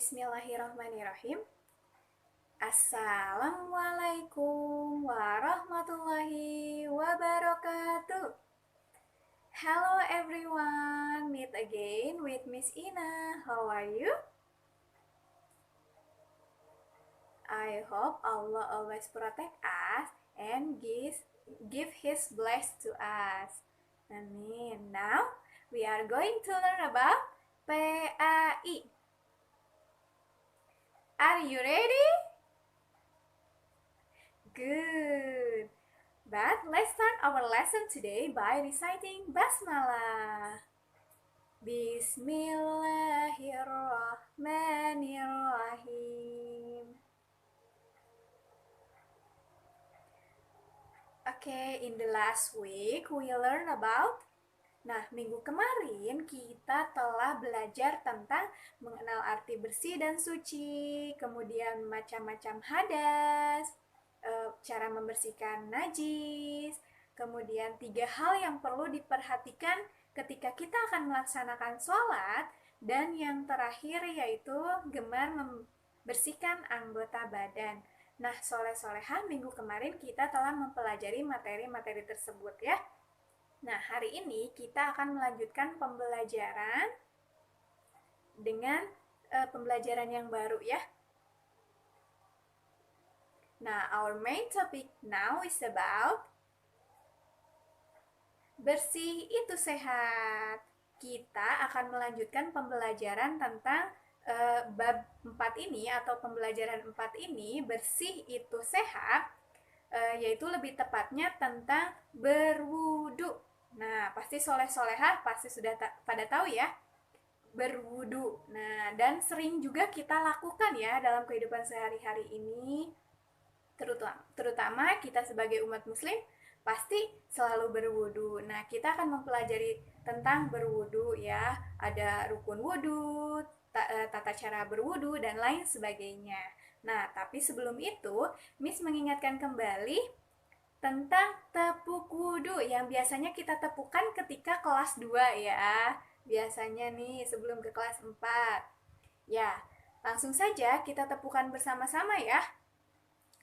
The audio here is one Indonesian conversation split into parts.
Bismillahirrahmanirrahim. Assalamualaikum warahmatullahi wabarakatuh. Hello everyone, meet again with Miss Ina. How are you? I hope Allah always protect us and give His bless to us. Amin. Now we are going to learn about PAI. Are you ready? Good. But let's start our lesson today by reciting Basmalah. Bismillahirrahmanirrahim. Okay, in the last week we learn about minggu kemarin kita telah belajar tentang mengenal arti bersih dan suci, kemudian macam-macam hadas, cara membersihkan najis, kemudian 3 hal yang perlu diperhatikan ketika kita akan melaksanakan sholat, dan yang terakhir yaitu gemar membersihkan anggota badan. Nah, soleh-solehah, minggu kemarin kita telah mempelajari materi-materi tersebut ya. Nah, hari ini kita akan melanjutkan pembelajaran dengan pembelajaran yang baru ya. Nah, our main topic now is about bersih itu sehat. Kita akan melanjutkan pembelajaran tentang bab 4 ini atau pembelajaran 4 ini, bersih itu sehat, yaitu lebih tepatnya tentang berwudu. Nah, pasti soleh-solehah pasti sudah pada tahu ya, berwudu. Nah, dan sering juga kita lakukan ya dalam kehidupan sehari-hari ini, terutama kita sebagai umat muslim pasti selalu berwudu. Nah, kita akan mempelajari tentang berwudu ya, ada rukun wudu, tata cara berwudu, dan lain sebagainya. Nah, tapi sebelum itu, Miss mengingatkan kembali tentang tepuk wudhu yang biasanya kita tepukan ketika kelas 2 ya. Biasanya nih sebelum ke kelas 4. Ya, langsung saja kita tepukan bersama-sama ya.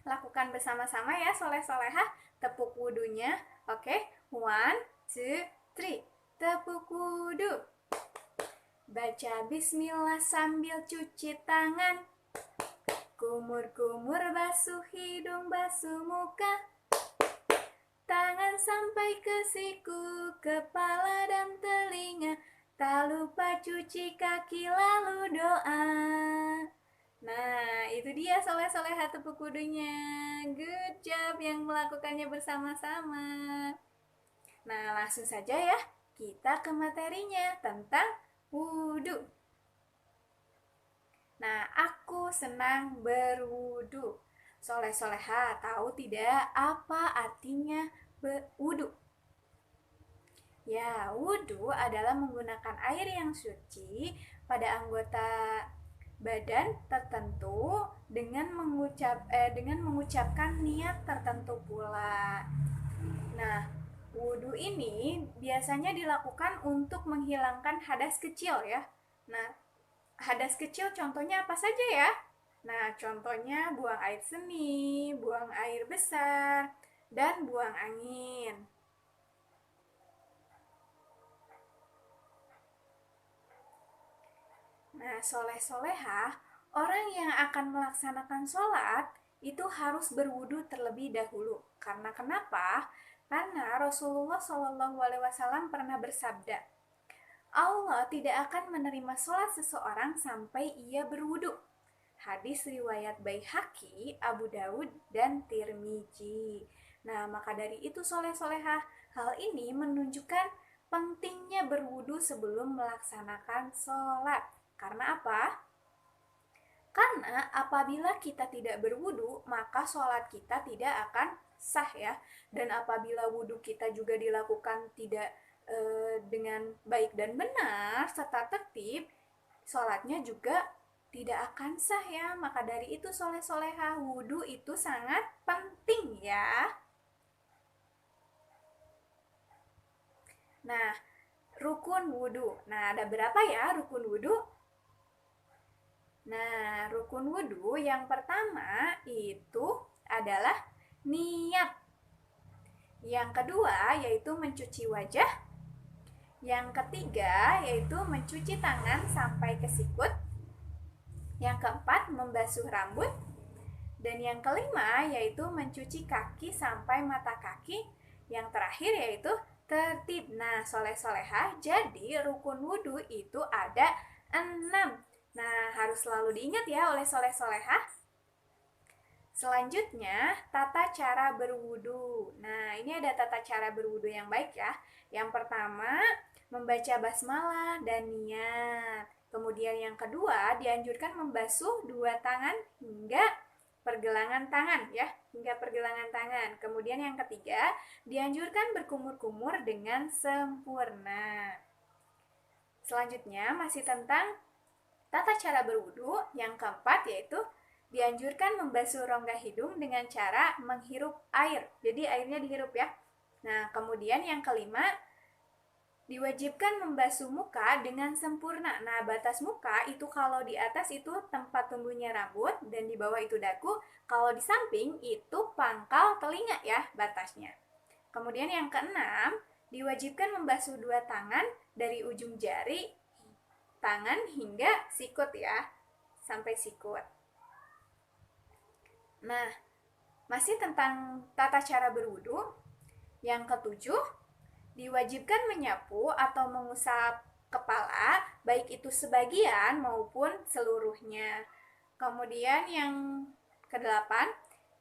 Lakukan bersama-sama ya soleh-solehah tepuk wudhunya. Oke, 1, 2, 3. Tepuk wudhu. Baca bismillah sambil cuci tangan. Kumur-kumur basuh hidung, basuh muka. Tangan sampai ke siku, kepala dan telinga. Tak lupa cuci kaki lalu doa. Nah, itu dia soleh-solehah tepuk wudhunya. Good job yang melakukannya bersama-sama. Nah, langsung saja ya, kita ke materinya tentang wudhu. Nah, aku senang berwudhu. Soleh-solehah tahu tidak apa artinya wudhu? Ya, wudhu adalah menggunakan air yang suci pada anggota badan tertentu dengan mengucapkan niat tertentu pula. Nah, wudhu ini biasanya dilakukan untuk menghilangkan hadas kecil ya. Nah, hadas kecil contohnya apa saja ya? Nah, contohnya buang air seni, buang air besar, dan buang angin. Nah, soleh-solehah, orang yang akan melaksanakan sholat itu harus berwudu terlebih dahulu. Karena kenapa? Karena Rasulullah SAW pernah bersabda, Allah tidak akan menerima sholat seseorang sampai ia berwudu. Hadis riwayat Baihaqi, Abu Daud, dan Tirmizi. Nah, maka dari itu soleh-solehah, hal ini menunjukkan pentingnya berwudu sebelum melaksanakan sholat. Karena apa? Karena apabila kita tidak berwudu, maka sholat kita tidak akan sah ya. Dan apabila wudu kita juga dilakukan tidak dengan baik dan benar serta tertib, sholatnya juga tidak akan sah ya. Maka dari itu soleh-solehah, wudu itu sangat penting ya. Nah, rukun wudu. Nah, ada berapa ya rukun wudu? Nah, rukun wudhu yang pertama itu adalah niat. Yang kedua yaitu mencuci wajah. Yang ketiga yaitu mencuci tangan sampai ke sikut. Yang keempat membasuh rambut. Dan yang kelima yaitu mencuci kaki sampai mata kaki. Yang terakhir yaitu tertib. Nah, soleh-solehah, jadi rukun wudhu itu ada 6. Nah, harus selalu diingat ya oleh soleh-solehah. Selanjutnya, tata cara berwudu. Nah, ini ada tata cara berwudu yang baik ya. Yang pertama, membaca basmalah dan niat. Kemudian yang kedua, dianjurkan membasuh dua tangan hingga pergelangan tangan ya, hingga pergelangan tangan. Kemudian yang ketiga, dianjurkan berkumur-kumur dengan sempurna. Selanjutnya, masih tentang tata cara berwudu. Yang keempat yaitu dianjurkan membasuh rongga hidung dengan cara menghirup air. Jadi airnya dihirup ya. Nah, kemudian yang kelima, diwajibkan membasuh muka dengan sempurna. Nah, batas muka itu kalau di atas itu tempat tumbuhnya rambut dan di bawah itu dagu. Kalau di samping itu pangkal telinga ya batasnya. Kemudian yang keenam, diwajibkan membasuh dua tangan dari ujung jari tangan hingga sikut ya, sampai sikut. Nah, masih tentang tata cara berwudu. Yang ketujuh, diwajibkan menyapu atau mengusap kepala, baik itu sebagian maupun seluruhnya. Kemudian yang kedelapan,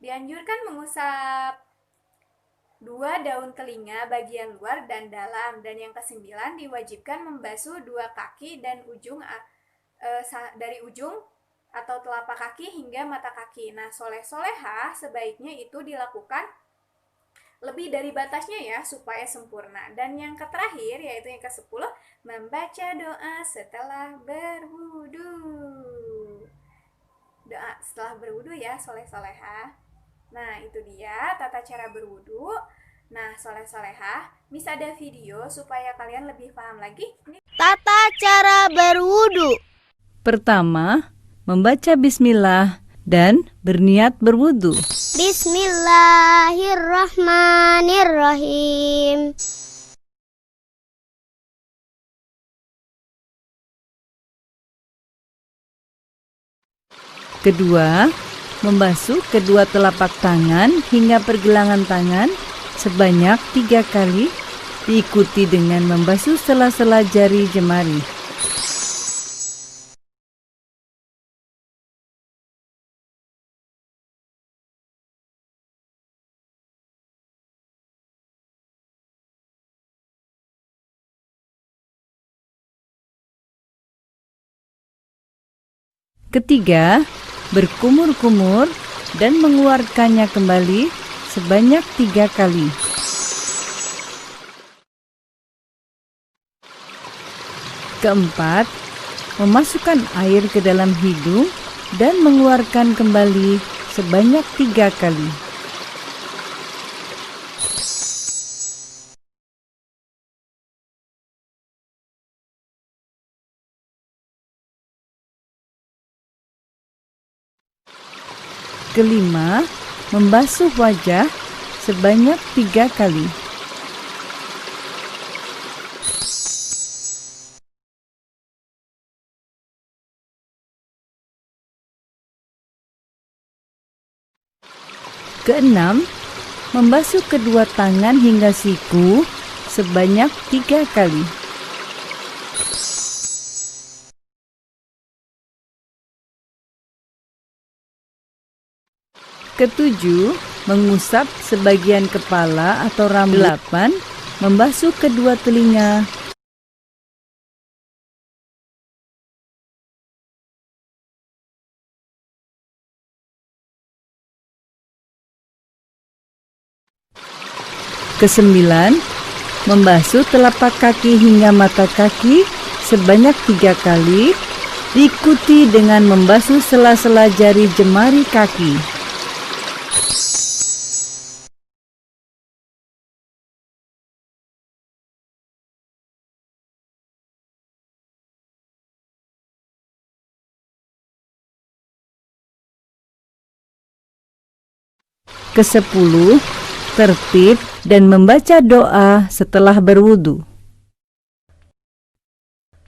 dianjurkan mengusap dua daun telinga bagian luar dan dalam. Dan yang kesembilan, diwajibkan membasuh dua kaki dan dari ujung atau telapak kaki hingga mata kaki. Nah, soleh-soleha sebaiknya itu dilakukan lebih dari batasnya ya, supaya sempurna. Dan yang terakhir, yaitu yang ke-10, membaca doa setelah berwudu. Doa setelah berwudu ya, soleh-soleha. Nah, itu dia tata cara berwudu. Nah, soleh-soleha, bisa ada video supaya kalian lebih paham lagi. Tata cara berwudu. Pertama, membaca bismillah dan berniat berwudu. Bismillahirrahmanirrahim. Kedua, membasuh kedua telapak tangan hingga pergelangan tangan sebanyak 3 kali, diikuti dengan membasuh sela-sela jari jemari. Ketiga, berkumur-kumur dan mengeluarkannya kembali sebanyak 3 kali. Keempat, memasukkan air ke dalam hidung dan mengeluarkan kembali sebanyak 3 kali. Kelima, membasuh wajah sebanyak 3 kali. Keenam, membasuh kedua tangan hingga siku sebanyak 3 kali. Ketujuh, mengusap sebagian kepala atau rambut. 8, membasuh kedua telinga. Kesembilan, membasuh telapak kaki hingga mata kaki sebanyak 3 kali, diikuti dengan membasuh sela-sela jari jemari kaki. ke-10, tertib dan membaca doa setelah berwudu.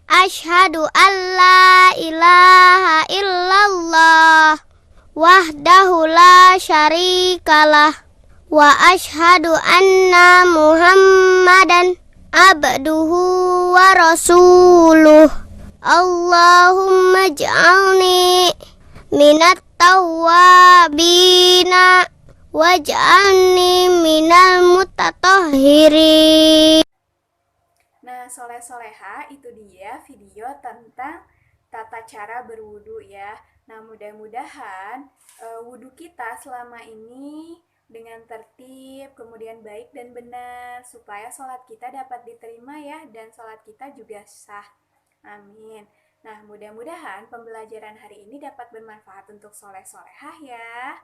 Asyhadu an la ilaha illallah wahdahu la syarikalah wa asyhadu anna Muhammadan abduhu wa rasuluh. Allahumma ij'alni minat tawwabina waj'alni minal mutatahhirin. Nah, soleh-soleha itu dia video tentang tata cara berwudu ya. Nah, mudah-mudahan wudu kita selama ini dengan tertib, kemudian baik dan benar, supaya sholat kita dapat diterima ya, dan sholat kita juga sah. Amin. Nah, mudah-mudahan pembelajaran hari ini dapat bermanfaat untuk soleh-solehah ya.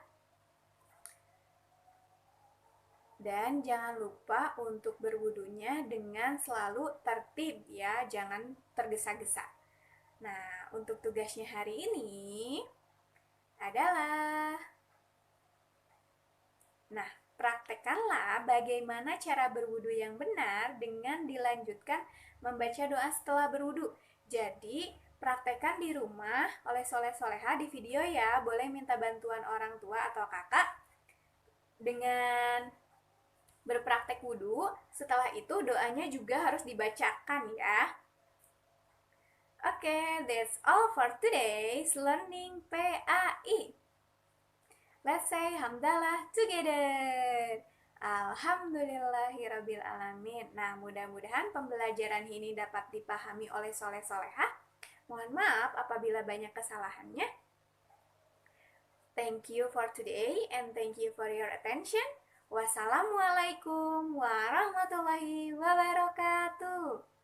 Dan jangan lupa untuk berwudunya dengan selalu tertib ya, jangan tergesa-gesa. Nah, untuk tugasnya hari ini adalah praktekkanlah bagaimana cara berwudu yang benar dengan dilanjutkan membaca doa setelah berwudu. Jadi, praktekkan di rumah oleh soleh-soleha di video ya. Boleh minta bantuan orang tua atau kakak dengan berpraktek wudu. Setelah itu doanya juga harus dibacakan ya. Oke, that's all for today's learning PAI. Let's say hamdalah together. Alhamdulillahirabbil alamin. Nah, mudah-mudahan pembelajaran ini dapat dipahami oleh soleh-solehah. Mohon maaf apabila banyak kesalahannya. Thank you for today and thank you for your attention. Wassalamualaikum warahmatullahi wabarakatuh.